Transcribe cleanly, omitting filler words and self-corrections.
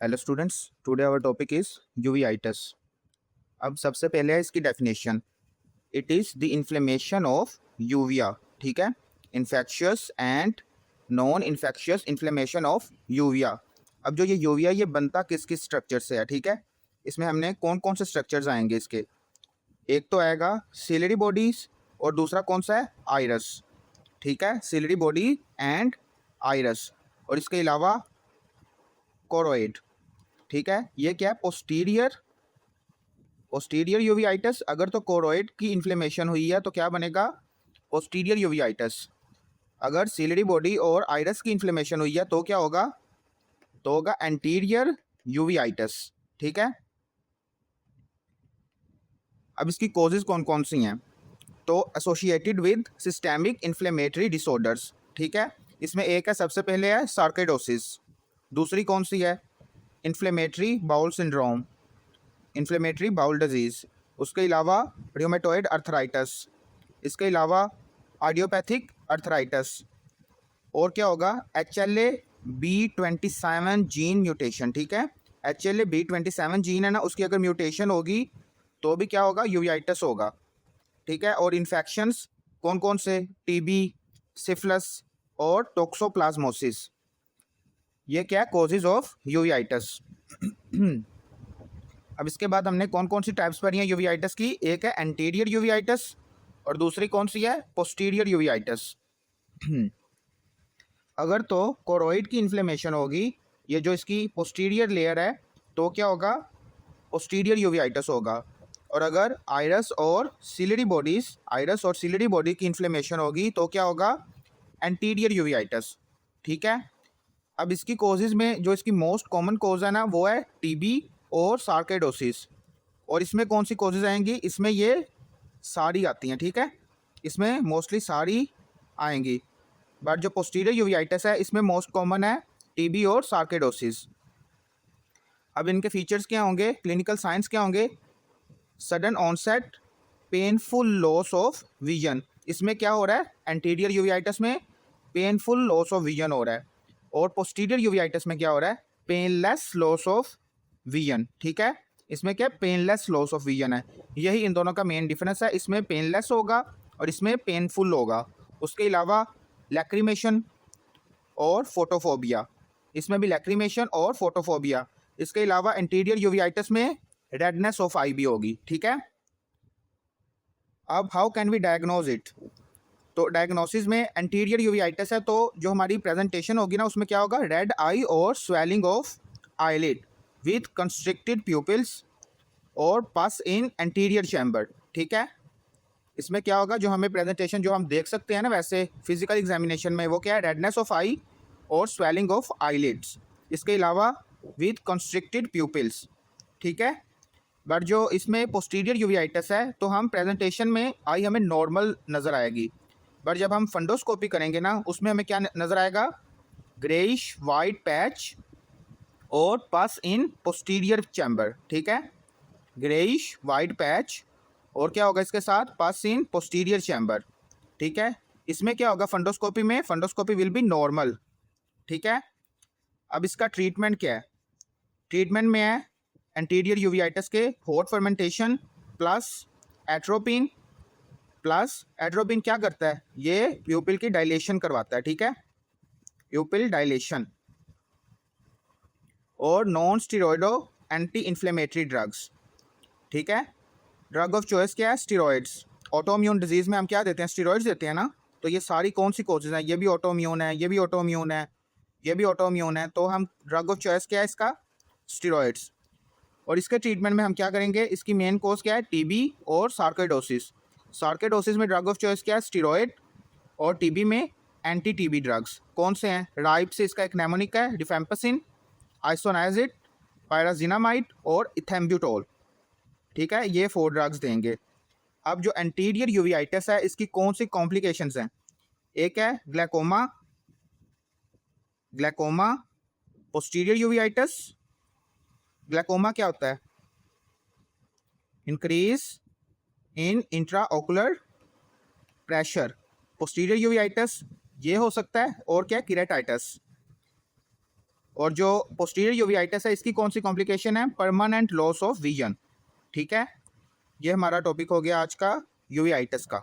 Hello students, today our topic is uveitis. अब सबसे पहले है इसकी definition. It is the inflammation of uvea. ठीक है, infectious and non infectious inflammation of uvea. अब जो ये यूविया ये बनता किस किस स्ट्रक्चर से है, ठीक है। इसमें हमने कौन कौन से स्ट्रक्चर्स आएंगे इसके। एक तो आएगा सिलरी बॉडीज और दूसरा कौन सा है, आइरस। ठीक है, सिलरी बॉडी एंड आइरस। और इसके अलावा कोरोइड। ठीक है, ये क्या है, पोस्टीरियर यूवीआइटिस। अगर तो कोरोइड की इन्फ्लेमेशन हुई है तो क्या बनेगा, पोस्टीरियर यूवीआइटिस। अगर सिलरी बॉडी और आइरस की इन्फ्लेमेशन हुई है तो क्या होगा, तो होगा एंटीरियर यूवीआइटिस। ठीक है, अब इसकी कॉजेज कौन कौन सी हैं, तो associated with systemic inflammatory disorders. ठीक है, इसमें एक है, सबसे पहले है सार्कोइडोसिस। दूसरी कौन सी है, inflammatory bowel syndrome, inflammatory bowel disease. उसके अलावा र्यूमेटॉइड अर्थराइटिस। इसके अलावा आइडियोपैथिक अर्थराइटिस। और क्या होगा, HLA-B27 जीन म्यूटेशन। ठीक है, HLA-B27 जीन है ना, उसकी अगर म्यूटेशन होगी तो भी क्या होगा, यूवीआइटिस होगा। ठीक है, और इन्फेक्शंस कौन कौन से, टीबी, सिफिलिस और टोक्सोप्लाज्मोसिस। ये क्या है, कॉजेज ऑफ यूवीआइटिस। अब इसके बाद हमने कौन कौन सी टाइप्स पढ़ी हैं यूवीआइटिस की। एक है एंटीरियर यूवीआइटिस और दूसरी कौन सी है, पोस्टीरियर यूवीआइटिस। अगर तो कोरोइड की इन्फ्लेमेशन होगी, ये जो इसकी पोस्टीरियर लेयर है, तो क्या होगा, पोस्टीरियर यूवीआइटिस होगा। और अगर आइरस और सिलरी बॉडी की इन्फ्लेमेशन होगी तो क्या होगा, एंटीरियर यूवीआइटिस। ठीक है, अब इसकी कोजेज में जो इसकी मोस्ट कॉमन कोज है ना, वो है टीबी और सार्कोइडोसिस। और इसमें कौन सी कोजेज आएंगी, इसमें ये सारी आती हैं। ठीक है, इसमें मोस्टली सारी आएंगी। बट जो पोस्टीरियर यूवीआइटिस है इसमें मोस्ट कॉमन है टीबी और सार्कोइडोसिस। अब इनके फीचर्स क्या होंगे, क्लिनिकल साइंस क्या होंगे, sudden onset painful loss of vision. इसमें क्या हो रहा है, एंटीरियर यूवीआइटिस में पेनफुल लॉस ऑफ विजन हो रहा है, और पोस्टीरियर यूवीआइटिस में क्या हो रहा है, पेनलेस लॉस ऑफ विजन। ठीक है, इसमें क्या पेनलेस लॉस ऑफ विजन है। यही इन दोनों का मेन डिफरेंस है, इसमें पेनलेस होगा और इसमें पेनफुल होगा। उसके अलावा लैक्रीमेशन और फोटोफोबिया, इसमें भी लैक्रीमेशन और फोटोफोबिया। इसके अलावा एंटीरियर यूवीआइटिस में रेडनेस ऑफ आई भी होगी। ठीक है, अब how can we diagnose it. तो डायग्नोसिस में एंटीरियर यूवीआइटिस है तो जो हमारी प्रेजेंटेशन होगी ना, उसमें क्या होगा, रेड आई और swelling of eyelid with constricted pupils और पस इन एंटीरियर चैम्बर। ठीक है, इसमें क्या होगा, जो हमें प्रेजेंटेशन जो हम देख सकते हैं ना वैसे फिजिकल एग्जामिनेशन में, वो क्या है, रेडनेस ऑफ आई और स्वेलिंग ऑफ आईलिड्स। इसके अलावा विथ कंस्ट्रिक्टेड प्यूपिल्स। ठीक है, बट जो इसमें पोस्टीरियर यूवीआइटिस है तो हम प्रेजेंटेशन में आई हमें नॉर्मल नज़र आएगी, बट जब हम फंडोस्कोपी करेंगे ना, उसमें हमें क्या नज़र आएगा, ग्रेइश वाइट पैच और पस इन पोस्टीरियर चैम्बर। ठीक है, ग्रेइश वाइट पैच और क्या होगा इसके साथ, पस इन पोस्टीरियर चैम्बर। ठीक है, इसमें क्या होगा, फंडोस्कोपी में, फंडोस्कोपी विल बी नॉर्मल। ठीक है, अब इसका ट्रीटमेंट क्या है, ट्रीटमेंट में है एंटीरियर यूवीआइटिस के hot fermentation plus atropine. Plus atropine क्या करता है, ये प्यूपिल की डायलेशन करवाता है। ठीक है, प्यूपिल डायलेशन। और नॉन स्टीरॉयडो एंटी इन्फ्लेमेटरी ड्रग्स। ठीक है, ड्रग ऑफ चॉइस क्या है, स्टीरॉयड्स। ऑटोइम्यून डिजीज़ में हम क्या देते हैं, स्टीरॉयड्स देते हैं ना। तो ये सारी कौन सी कोजेज हैं, ये भी ऑटोइम्यून है, ये भी ऑटोइम्यून है, ये भी ऑटोइम्यून है। तो हम ड्रग ऑफ चॉइस क्या है इसका, स्टीरॉयड्स। और इसके ट्रीटमेंट में हम क्या करेंगे, इसकी मेन कोज क्या है, टीबी और सार्कोइडोसिस। सार्कोइडोसिस में ड्रग ऑफ चॉइस क्या है, स्टीरॉयड। और टीबी में एंटी टीबी ड्रग्स कौन से हैं, राइप से इसका एक नेमोनिक है, रिफेम्पसिन, आइसोनाइजिड, पायराजिनामाइड और इथेम्ब्यूटोल। ठीक है, ये 4 ड्रग्स देंगे। अब जो एंटीरियर यूवीआइटिस है इसकी कौन सी कॉम्प्लिकेशंस हैं, एक है ग्लाइकोमा, पोस्टीरियर यूवीआइटिस। ग्लाइकोमा क्या होता है, increase in intraocular pressure. Posterior uveitis ये हो सकता है, और क्या, किरेटाइटिस। और जो पोस्टीरियर यूवेइटिस है इसकी कौन सी कॉम्प्लिकेशन है? Permanent loss of vision. ठीक है, ये हमारा टॉपिक हो गया आज का यूवेइटिस का।